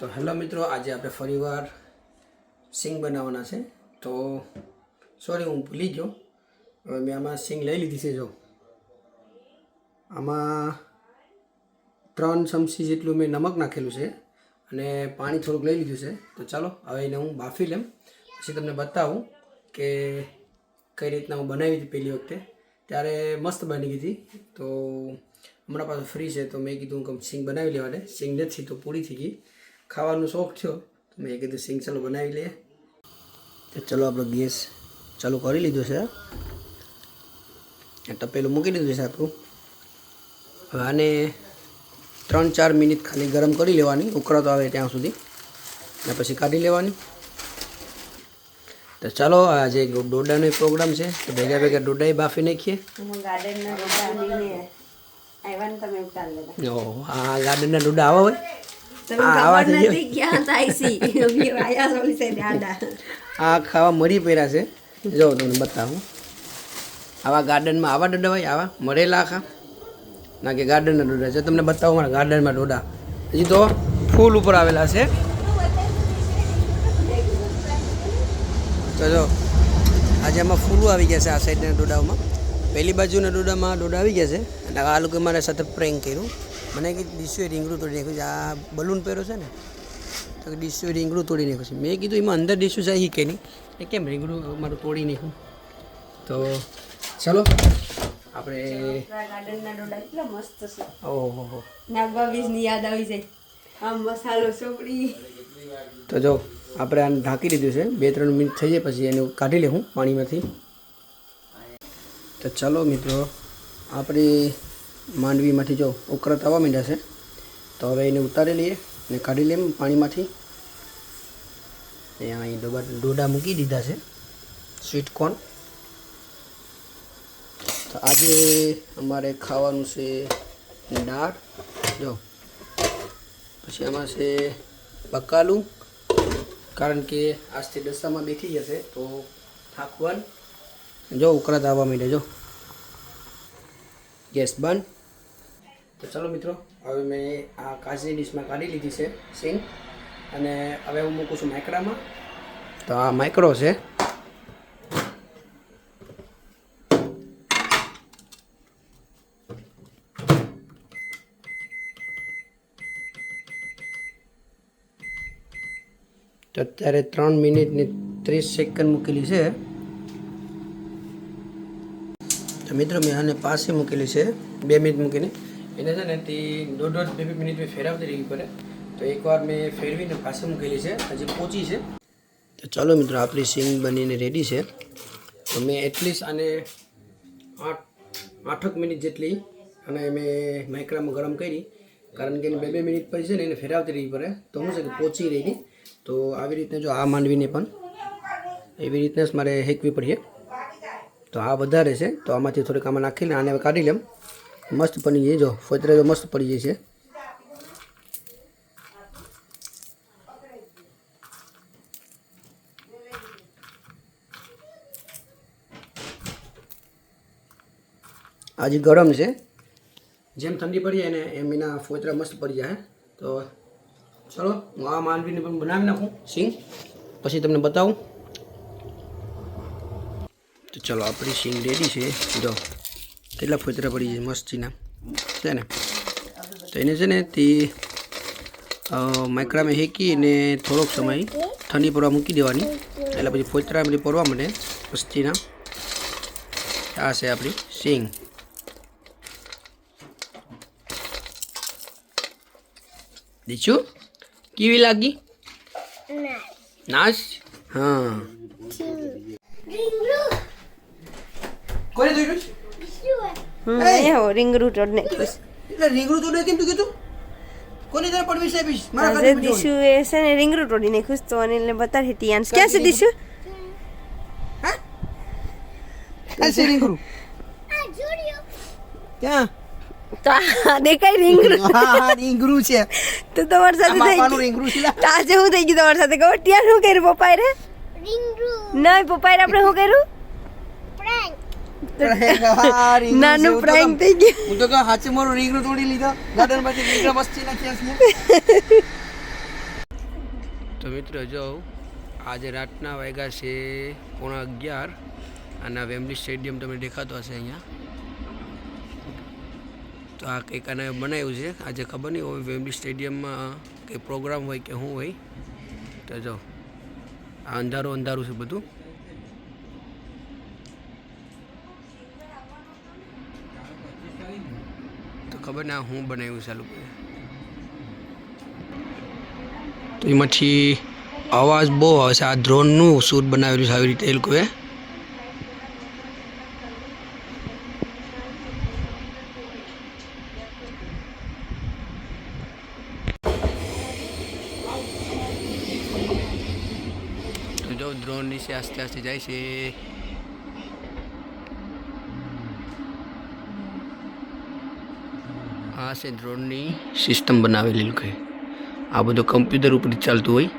તો હેલો મિત્રો, આજે આપણે ફરીવાર સિંગ બનાવવાના છે. તો સોરી, હું ભૂલી ગયો. હવે મેં આમાં સિંગ લઈ લીધી છે. જો આમાં 3 ચમચી જેટલું મેં નમક નાખેલું છે અને પાણી થોડુંક લઈ લીધું છે. તો ચાલો હવે એને હું બાફી લઉં, પછી તમને બતાવું કે કઈ રીતના હું બનાવી હતી પહેલી વખતે. ત્યારે મસ્ત બની ગઈ હતી. તો હમણાં પાછું ફ્રી છે તો મેં કીધું કે સિંગ બનાવી લેવા દે. સિંગ નથી તો પૂરી થઈ ગઈ. ખાવાનો શોખ થયો તો મેં કીધું સિંગ ચાલો બનાવી લઈએ. તો ચલો આપણો ગેસ ચાલુ કરી લીધો છે. તપેલું મૂકી દીધું છે આપણું. હવે આને 3-4 મિનિટ ખાલી ગરમ કરી લેવાની, ઉકળાતો આવે ત્યાં સુધી, અને પછી કાઢી લેવાની. તો ચાલો, આજે ડોડાનો પ્રોગ્રામ છે તો ભેગા ભેગા ડોડા બાફી નાખીએ. હા, ગાર્ડનના ડોડા આવા હોય. આ ખાવા મરી પડ્યા છે. જો તમને બતાવું, આવા ગાર્ડનમાં આવા ડોડા હોય, આવા મરેલા આખા ના કે ગાર્ડનના ડોડા છે. તમને બતાવું મારા ગાર્ડનમાં ડોડા હજી તો ફૂલ ઉપર આવેલા છે. તો જો આજે આમાં ફૂલો આવી ગયા છે. આ સાઈડના ડોડાઓમાં, પહેલી બાજુના ડોડામાં ડોડા આવી ગયા છે. અને આ લોકો મારા સાથે પ્રેન્ક કર્યું. મને કે ડીશું રીંગણું તોડી નાખ્યું છે. આ બલૂન પહેર્યો છે ને, તો ડીશું રીંગણું તોડી નાખ્યું છે. મેં કીધું એમાં અંદર ડીશું જાય કે નહીં, એ કેમ રીંગણું મારું તોડી નાખ્યું. તો ચાલો આપણે ગાર્ડનના ડોડા કેટલા મસ્ત છે. ઓહો, નાગબાબીની યાદ આવી જાય. આમ મસાલો ચોપડી. તો જો આપણે આને ઢાંકી દીધું છે. 2-3 મિનિટ થઈ જાય પછી એને કાઢી લેવું પાણીમાંથી. તો ચાલો મિત્રો, આપણી માંડવીમાંથી જો ઉકળાટ આવવા માંડ્યા છે. તો હવે એને ઉતારી લઈએ અને કાઢી લઈએ પાણીમાંથી. અહીં ડોડા મૂકી દીધા છે, સ્વીટ કોર્ન. તો આજે અમારે ખાવાનું છે દાળ. જો પછી આમાં છે બકાલું, કારણ કે આજથી દસામાં બેઠી જશે તો થાકવાન. જો ઉકળાટ આવવા માંડે, જો ગેસ બંધ. તો ચાલો મિત્રો, હવે મેં આ કાચની ડીશમાં કાઢી લીધી છે સિંગ, અને હવે હું મૂકું છું માઇકડામાં. તો આ માઇકડો છે. તો અત્યારે 3 મિનિટ ને 30 સેકન્ડ મૂકેલી છે. તો મિત્રો મેં આને પાસે મૂકેલી છે 2 મિનિટ મૂકીને. એને છે ને તે 1.5-2 મિનિટ મેં ફેરવતી રહેવી પડે. તો એકવાર મેં ફેરવીને પાસે મૂકેલી છે, હજી પોચી છે. તો ચાલો મિત્રો, આપણી સિંગ બનીને રેડી છે. તો મેં એટલીસ્ટ આને 8 મિનિટ જેટલી અને મેં માઇક્રામાં ગરમ કરી, કારણ કે એને 2 મિનિટ પછી છે ને એને ફેરવતી રહેવી પડે. તો શું છે કે પોચી રહી ગઈ. તો આવી રીતના જો આ માંડવીને પણ એવી રીતના જ મારે હેકવી પડીએ. તો આ વધારે છે તો આમાંથી થોડીક આમાં નાખીને આને કાઢી લેમ. મસ્ત બની જાય. જો ફોતરા તો મસ્ત પડી જાય છે. આજે ગરમ છે, જેમ ઠંડી પડી જાય ને એમ એના ફોતરા મસ્ત પડી જાય. તો ચલો, હું આ માંડવીને પણ બનાવી નાખું સિંગ, પછી તમને બતાવું. તો ચલો, આપણી સિંગ રેડી છે. જો કેટલા ફોતરા પડી જાય મસ્તીના છે ને. તો એને છે ને તે માઇક્રામાં હેકીને થોડોક સમય ઠંડી પડવા મૂકી દેવાની, એટલે પછી ફોતરા બધી પડવા માટે મસ્તીના. આ છે આપણી સિંગ. દીચું કેવી લાગી? નાશ. હા, કોને જોયું? રીંગણું તોડ નાખ્યું. એટલે રીંગણું તોડે કેમ તું કીધું? કોને તારે પરમિશન આપીશ? મારા આજે દીશુ એ છે ને રીંગણું તોડી નાખ્યું. તો અનિલને બતાવી ટિયાન્સ ક્યાં છે દીશુ? હા, આ છે રીંગણું. ક્યાં? તો દેખાય રીંગણું. હા, રીંગણું છે. તો તમારી સાથે થઈ ગયું રીંગણું છે. તો આજે હું થઈ ગયું તમારી સાથે. ખબર ટિયાન શું કર્યું પપ્પાએ રે? નહીં, પપ્પાએ આપણે શું કર્યું? નાનું પ્રેન્ક થઈ ગયું. હું તો કહું સાચે મારું રીંગણું તોડી લીધા ગાર્ડન માંથી. રીંગણા મસ્તી નાખ્યા છે. તો મિત્રો જો આજે રાતના વાગ્યા છે 11:15 અને વેમ્બલી સ્ટેડિયમ તમને દેખાતો હશે અહીંયા. તો આ કંઈક આને બનાવ્યું છે આજે, ખબર નહીં હોય વેમ્બલી સ્ટેડિયમમાં કંઈ પ્રોગ્રામ હોય કે શું હોય. તો જો આ અંધારું છે બધું. તો ખબર ના હું બનાવ્યું છે આ લોકોએ. તો એમાંથી અવાજ બહુ આવે છે. આ ડ્રોનનું શૂટ બનાવેલું છે આવી રીતે એ લોકોએ. તો જો ડ્રોન નીચે આસ્તે આસ્તે જાય છે. આ છે ડ્રોનની સિસ્ટમ બનાવેલી લોકોએ. આ બધું કમ્પ્યુટર ઉપર ચાલતું હોય.